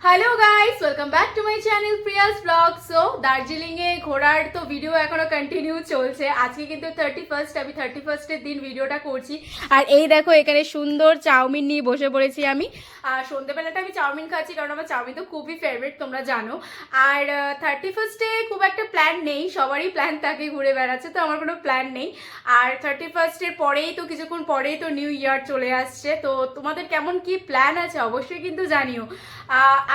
Hello guys, welcome back to my channel Prius blog. So দার্জিলিংয়ে ঘোরার তো video এখনো কন্টিনিউ চলছে। আজকে কিন্তু 31st, আমি 31st-এর দিন ভিডিওটা করছি। আর এই দেখো এখানে সুন্দর চাউমিন নিয়ে বসে পড়েছি আমি। আর সন্ধ্যেবেলাটা আমি চাউমিন খাচ্ছি কারণ আমার চাউমিন তো খুবই ফেভারিট, তোমরা জানো। আর 31st-এ খুব একটা প্ল্যান নেই, সবারই প্ল্যান থাকে ঘুরে বেড়াচ্ছে, তো আমার কোনো প্ল্যান নেই। আর 31st-এর পরেই তো কিছুক্ষণ পরেই তো নিউ ইয়ার চলে আসছে। তো তোমাদের কেমন কি প্ল্যান আছে অবশ্যই কিন্তু জানিও।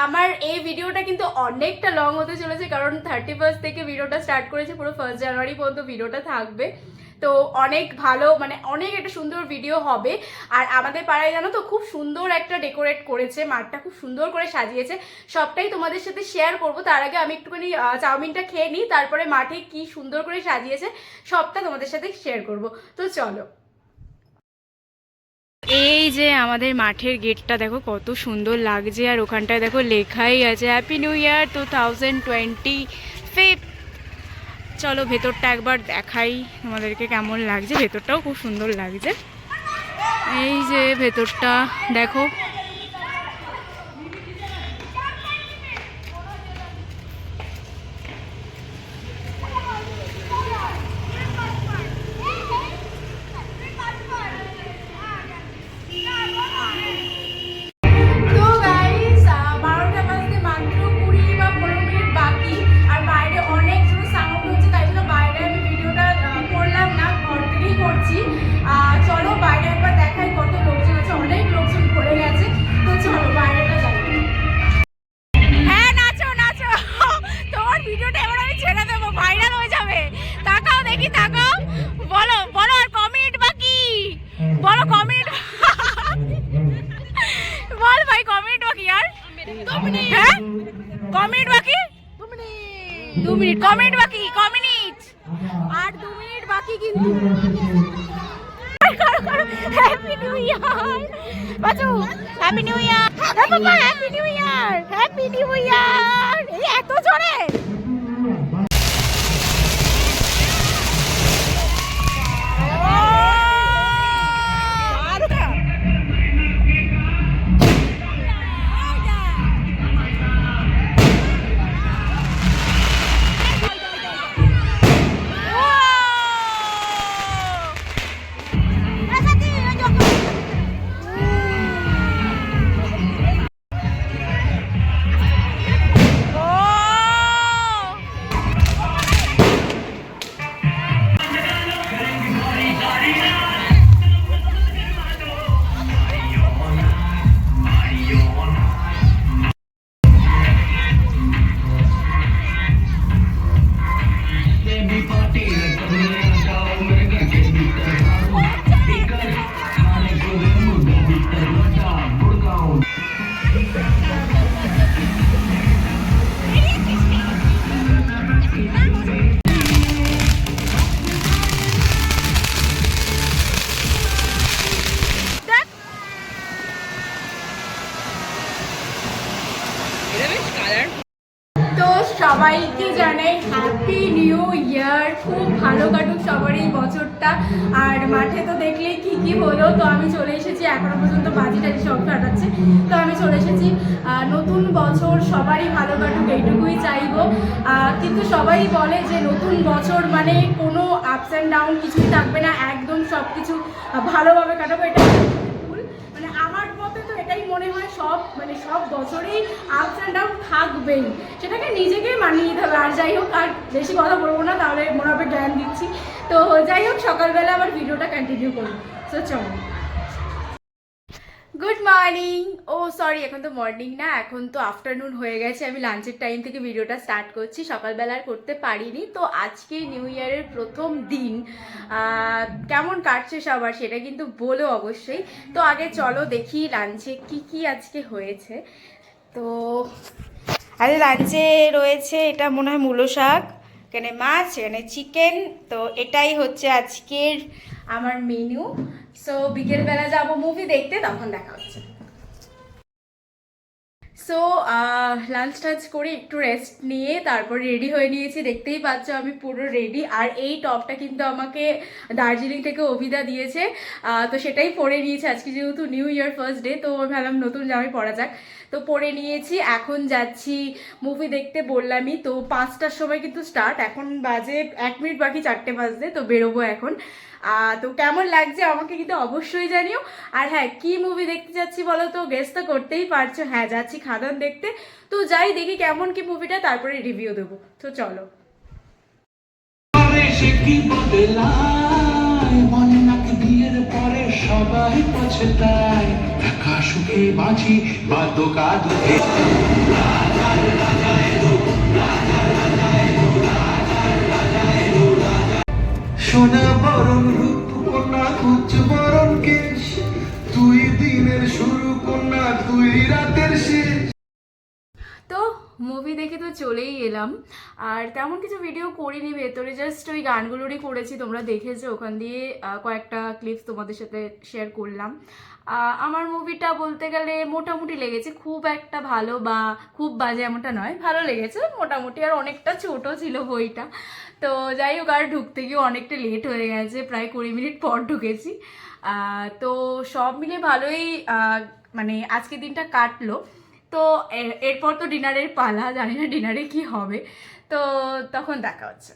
আমার এই ভিডিওটা কিন্তু অনেকটা লং হতে চলেছে কারণ 31st থেকে ভিডিওটা স্টার্ট করেছে, পুরো 1 জানুয়ারি পর্যন্ত ভিডিওটা থাকবে। তো অনেক ভালো, মানে অনেক একটা সুন্দর ভিডিও হবে। আর আমাদের পাড়ায় জানো তো খুব সুন্দর একটা ডেকোরেট করেছে, মাঠটা খুব সুন্দর করে সাজিয়েছে, সবটাই তোমাদের সাথে শেয়ার করব। তার আগে আমি একটুখানি চাউমিনটা খেয়ে নিই, তারপরে মাঠে কি সুন্দর করে সাজিয়েছে সবটা তোমাদের সাথে শেয়ার করব। তো চলো। এই যে আমাদের মাঠের গেটটা দেখো কত সুন্দর লাগছে, আর ওখানটায় দেখো লেখাই আছে হ্যাপি নিউ ইয়ার 2025। চলো ভেতরটা একবার দেখাই তোমাদেরকে কেমন লাগছে। ভেতরটাও খুব সুন্দর লাগছে, এই যে ভেতরটা দেখো। চলো বাইরে একবার দেখাই কত লোকজন আছে, অনেক লোকজন ভরে গেছে। তো চলো বাইরেটা যাই। হ্যাঁ নাচো নাচো, তোমার ভিডিওটা এবার আমি ছেড়ে দেবো, ভাইরাল হয়ে যাবে। তাকাও দেখি, তাকাও, বলো বলো। আর কমেন্ট বাকি, বলো কমেন্ট, বল ভাই কমেন্ট বাকি। আর হ্যাঁ কমেন্ট বাকি 2 মিনিট, কমেন্ট বাকি কমিনিট, আর 2 মিনিট বাকি কিন্তু। হ্যাপি নিউ ইয়ার বাচু, হ্যাপি নিউ ইয়ার বাবা, happy new year, happy new year. এই এত জোরে তো সবাইকে জানাই হ্যাপি নিউ ইয়ার, খুব ভালো কাটুক সবার এই বছরটা। আর মাঠে তো দেখলেই কি কি হলো, তো আমি চলে এসেছি, এখনো পর্যন্ত বাজি টাজি সব কাটাচ্ছে, তো আমি চলে এসেছি। নতুন বছর সবারই ভালো কাটুক এইটুকুই চাইবো। কিন্তু সবাই বলে যে নতুন বছর মানে কোনো আপস অ্যান্ড ডাউন কিছুই থাকবে না, একদম সব কিছু ভালোভাবে কাটাবো, এটা ভুল। মানে আমার মতে তো এটাই মনে হয়, সব বছরেই আপস অ্যান্ড ডাউন থাকবেই, সেটাকে নিজেকেই মানিয়ে নিতে হবে। আর যাই হোক, আর বেশি কথা বলবো না, তাহলে মনে হবে জ্ঞান দিচ্ছি। তো যাই হোক, সকালবেলা আবার ভিডিওটা কন্টিনিউ করবো। সো চলো। Good morning. ও সরি, এখন তো মর্নিং না, এখন তো আফটারনুন হয়ে গেছে। আমি লাঞ্চের টাইম থেকে ভিডিওটা স্টার্ট করছি, সকালবেলা আর করতে পারিনি। তো আজকে নিউ ইয়ারের প্রথম দিন, কেমন কাটছে সবার সেটা কিন্তু বলো অবশ্যই। তো আগে চলো দেখি লাঞ্চে কি কি আজকে হয়েছে। তো আরে লাঞ্চে রয়েছে, এটা মনে হয় মূলো শাক, এখানে মাছ, এখানে চিকেন। তো এটাই হচ্ছে আজকের আমার মেনু। সো বিকেলবেলা যাবো মুভি দেখতে, তখন দেখা হচ্ছে। সো লাঞ্চ টাঞ্চ করে একটু রেস্ট নিয়ে তারপর রেডি হয়ে নিয়েছি, দেখতেই পাচ্ছ আমি পুরো রেডি। আর এই টপটা কিন্তু আমাকে দার্জিলিং থেকে অভিদা দিয়েছে, তো সেটাই পরে নিয়েছে আজকে, যেহেতু নিউ ইয়ার ফার্স্ট ডে, তো ভাবলাম নতুন জামাই পরা যাক। তো পরে নিয়েছি, এখন যাচ্ছি মুভি দেখতে বললামই তো। 5টার সময় কিন্তু স্টার্ট, এখন বাজে 1 মিনিট বাকি 4টে বাজতে, তো বেরোবো এখন। তো কেমন লাগছে আমাকে কিন্তু অবশ্যই জানিও। আর হ্যাঁ, কি মুভি দেখতে যাচ্ছি বলো তো, গেস তো করতেই পারছো। হ্যাঁ, যাচ্ছি খাদান দেখতে। তো যাই দেখি কেমন কি মুভিটা, তারপরে রিভিউ দেবো। তো চলো। বিয়ের পরে সবাই পছতায়, একা সুখে বাঁচি বা দোকা দুঃখে। সোনা বরণ রূপ কন্যা উচ্চ বরণ কেশ, তুই দিনের শুরু কন্যা তুই রাতের শেষ। তো মুভি দেখে তো চলেই এলাম, আর তেমন কিছু ভিডিও করিনি ভেতরে, জাস্ট ওই গানগুলোরই করেছি, তোমরা দেখেছো। ওখান দিয়ে কয়েকটা ক্লিপস তোমাদের সাথে শেয়ার করলাম। আমার মুভিটা বলতে গেলে মোটামুটি লেগেছে, খুব একটা ভালো বা খুব বাজে এমনটা নয়, ভালো লেগেছে মোটামুটি। আর অনেকটা ছোটো ছিল বইটা, তো যাই হোক, আর ঢুকতে গিয়ে অনেকটা লেট হয়ে গেছে, প্রায় 20 মিনিট পর ঢুকেছি। তো সব মিলে ভালোই মানে আজকের দিনটা কাটলো। তো এরপর তো ডিনারের পালা, জানি না ডিনারে কি হবে, তো তখন দেখা হচ্ছে।